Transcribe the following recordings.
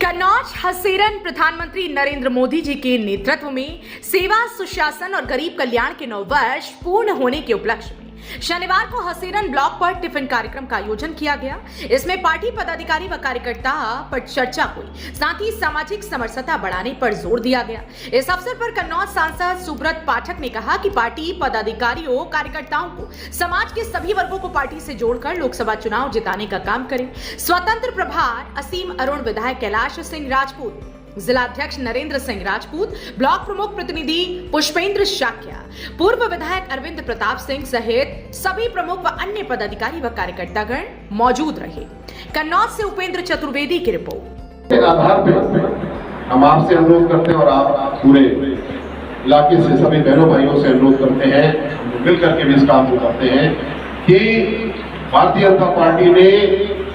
कन्नौज हसेरन प्रधानमंत्री नरेंद्र मोदी जी के नेतृत्व में सेवा, सुशासन और गरीब कल्याण के 9 वर्ष पूर्ण होने के उपलक्ष्य में शनिवार को हसेरन ब्लॉक पर टिफिन कार्यक्रम का आयोजन किया गया। इसमें पार्टी पदाधिकारी व कार्यकर्ता पर चर्चा हुई, साथ ही सामाजिक समरसता बढ़ाने पर जोर दिया गया। इस अवसर पर कन्नौज सांसद सुब्रत पाठक ने कहा कि पार्टी पदाधिकारियों, कार्यकर्ताओं को समाज के सभी वर्गों को पार्टी से जोड़कर लोकसभा चुनाव जिताने का काम करें। स्वतंत्र प्रभार असीम अरुण, विधायक कैलाश सिंह राजपूत, जिला अध्यक्ष नरेंद्र सिंह राजपूत, ब्लॉक प्रमुख प्रतिनिधि पुष्पेंद्र शाक्या, पूर्व विधायक अरविंद प्रताप सिंह सहित सभी प्रमुख व अन्य पदाधिकारी व कार्यकर्तागण मौजूद रहे। कन्नौज से उपेंद्र चतुर्वेदी की रिपोर्ट। आधार पे हम आपसे अनुरोध करते हैं और आप पूरे इलाके से सभी बहनों भाइयों से अनुरोध करते हैं, मिलकर के भी इस काम को करते हैं कि भारतीय जनता पार्टी ने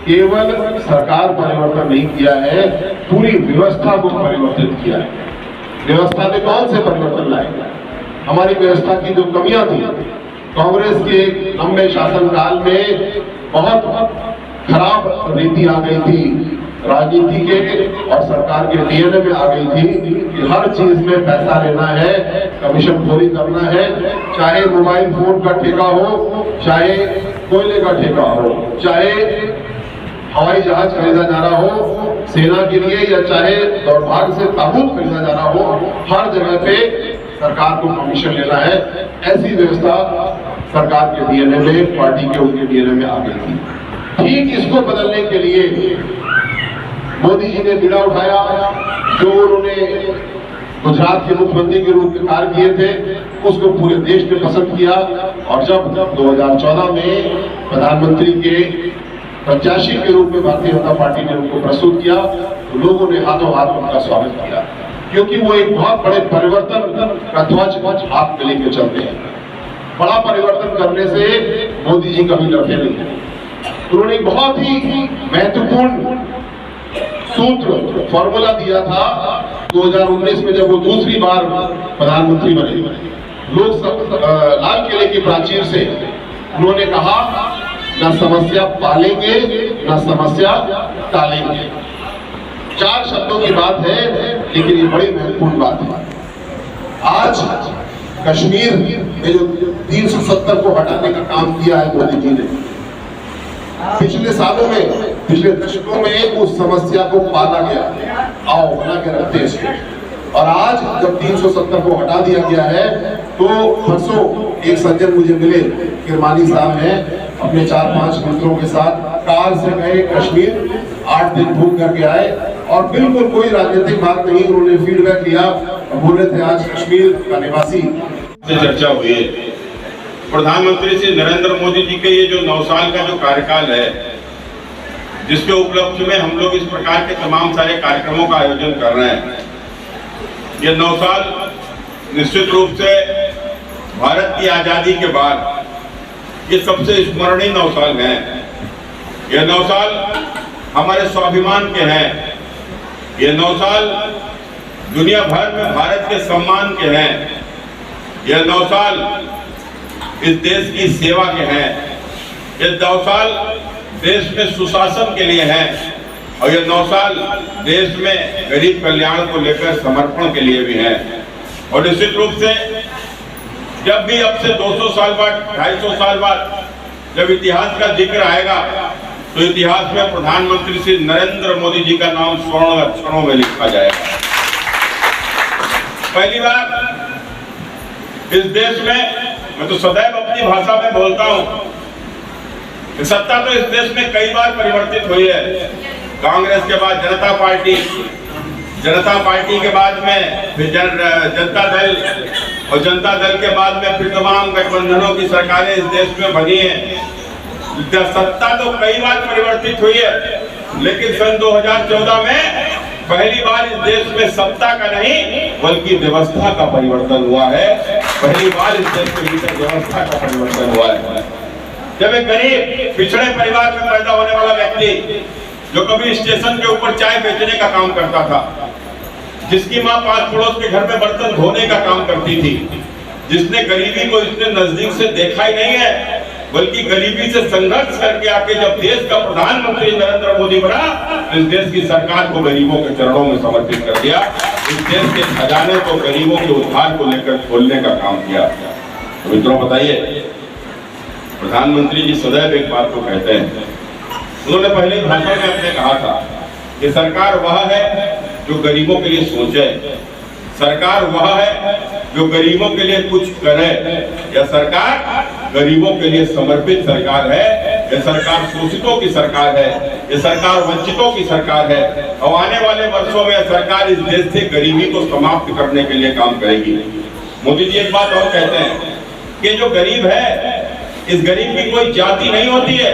केवल सरकार परिवर्तन नहीं किया है, पूरी व्यवस्था को परिवर्तित किया है। व्यवस्था में कौन से परिवर्तन लाए? हमारी व्यवस्था की जो कमियां थी, कांग्रेस के लंबे शासनकाल में बहुत खराब नीति आ गई थी, राजनीति के और सरकार के डीएनए में आ गई थी कि हर चीज में पैसा लेना है, कमीशनखोरी करना है, चाहे मोबाइल फोन का ठेका हो, चाहे कोयले का ठेका हो, चाहे हवाई जहाज खरीदा जा रहा हो सेना के लिए, या चाहे दौड़भाग से ताबूत खरीदा जा रहा हो, हर जगह पे सरकार को कमीशन लेना है। ऐसी व्यवस्था सरकार के डीएनए में, पार्टी के उनके डीएनए में आ गई थी। ठीक इसको बदलने के लिए मोदी जी ने बीड़ा उठाया, जो उन्होंने गुजरात के मुख्यमंत्री के रूप में कार्य किए थे, उसको पूरे देश ने पसंद किया। और जब 2014 में प्रधानमंत्री के प्रत्याशी के रूप में भारतीय जनता पार्टी ने उनको प्रस्तुत किया, तो लोगों ने हाथों हाथ उनका स्वागत किया, क्योंकि वो एक बहुत बड़े परिवर्तन का ध्वज हाथ में लेकर चलते हैं। बड़ा परिवर्तन करने से मोदी जी कभी डरते नहीं है। उन्होंने एक बहुत ही महत्वपूर्ण सूत्र, फॉर्मूला दिया था 2019 में, जब वो दूसरी बार प्रधानमंत्री बने। लोग लाल किले की प्राचीर से उन्होंने कहा, न समस्या पालेंगे न समस्या टालेंगे। 4 शब्दों की बात है, लेकिन ये बड़ी महत्वपूर्ण बात है। आज कश्मीर में जो 370 को हटाने का काम किया है मोदी जी ने, पिछले सालों में, पिछले दशकों में उस समस्या को पाला गया। आओ बना के रखते हैं इसको। और आज जब 370 को हटा दिया गया है, तो परसों एक सज्जन मुझे मिले, किरमानी साहब हैं, अपने 4-5 मित्रों के साथ कार से गए कश्मीर, 8 दिन घूम करके आए, और बिल्कुल कोई राजनीतिक बात नहीं, उन्होंने फीडबैक लिया, बोले थे आज कश्मीर का निवासी से चर्चा हुई है। प्रधानमंत्री श्री नरेंद्र मोदी जी के ये जो 9 साल का जो कार्यकाल है, जिसके उपलक्ष्य में हम लोग इस प्रकार के तमाम सारे कार्यक्रमों का आयोजन कर रहे हैं। ये 9 साल निश्चित रूप से भारत की आजादी के बाद ये सबसे स्मरणीय 9 साल हैं। ये 9 साल हमारे स्वाभिमान के हैं। ये 9 साल दुनिया भर में भारत के सम्मान के हैं। ये 9 साल इस देश की सेवा के हैं। ये 9 साल देश में सुशासन के लिए हैं, और ये 9 साल देश में गरीब कल्याण को लेकर समर्पण के लिए भी हैं। और निश्चित रूप से जब भी अब से 200 साल बाद, 250 साल बाद जब इतिहास का जिक्र आएगा, तो इतिहास में प्रधानमंत्री श्री नरेंद्र मोदी जी का नाम स्वर्ण अक्षरों में लिखा जाएगा। पहली बार इस देश में, मैं तो सदैव अपनी भाषा में बोलता हूं, सत्ता तो इस देश में कई बार परिवर्तित हुई है। कांग्रेस के बाद जनता पार्टी, जनता पार्टी के बाद में फिर जनता दल, और जनता दल के बाद में फिर तमाम गठबंधनों की सरकारें इस देश में बनी हैं। सत्ता तो कई बार परिवर्तित हुई है, लेकिन सन 2014 में पहली बार इस देश में सत्ता का नहीं बल्कि व्यवस्था का परिवर्तन हुआ है। पहली बार इस देश के भीतर व्यवस्था का परिवर्तन हुआ है। जब एक गरीब पिछड़े परिवार में पैदा होने वाला व्यक्ति, जो कभी स्टेशन के ऊपर चाय बेचने का काम करता था, जिसकी माँ पास पड़ोस के घर में बर्तन धोने का काम करती थी, जिसने गरीबी को इतने नजदीक से देखा ही नहीं है, बल्कि गरीबी से संघर्ष करके आके जब देश का प्रधानमंत्री नरेंद्र मोदी बना, इस देश की सरकार को गरीबों के चरणों में समर्पित कर दिया। इस देश के खजाने को गरीबों के उद्धार को लेकर खोलने का काम किया। तो मित्रों बताइए, प्रधानमंत्री जी सदैव एक बात को कहते हैं, उन्होंने पहले भाषण में अपने कहा था कि सरकार वह है जो गरीबों के लिए सोचे, सरकार वह है जो गरीबों के लिए कुछ करे, या सरकार गरीबों के लिए समर्पित सरकार है, यह सरकार शोषितों की सरकार है, यह सरकार वंचितों की सरकार है। और आने वाले वर्षों में सरकार इस देश से गरीबी को समाप्त करने के लिए काम करेगी। मोदी जी एक बात और कहते हैं कि जो गरीब है, इस गरीब की कोई जाति नहीं होती है,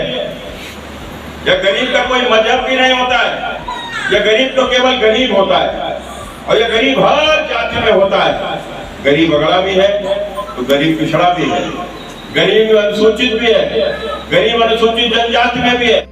या गरीब का कोई मजहब भी नहीं होता है, यह गरीब तो केवल गरीब होता है, और यह गरीब हर जाति में होता है। गरीब अगड़ा भी है तो गरीब पिछड़ा भी है, गरीब अनुसूचित भी है, गरीब अनुसूचित जनजाति में भी है।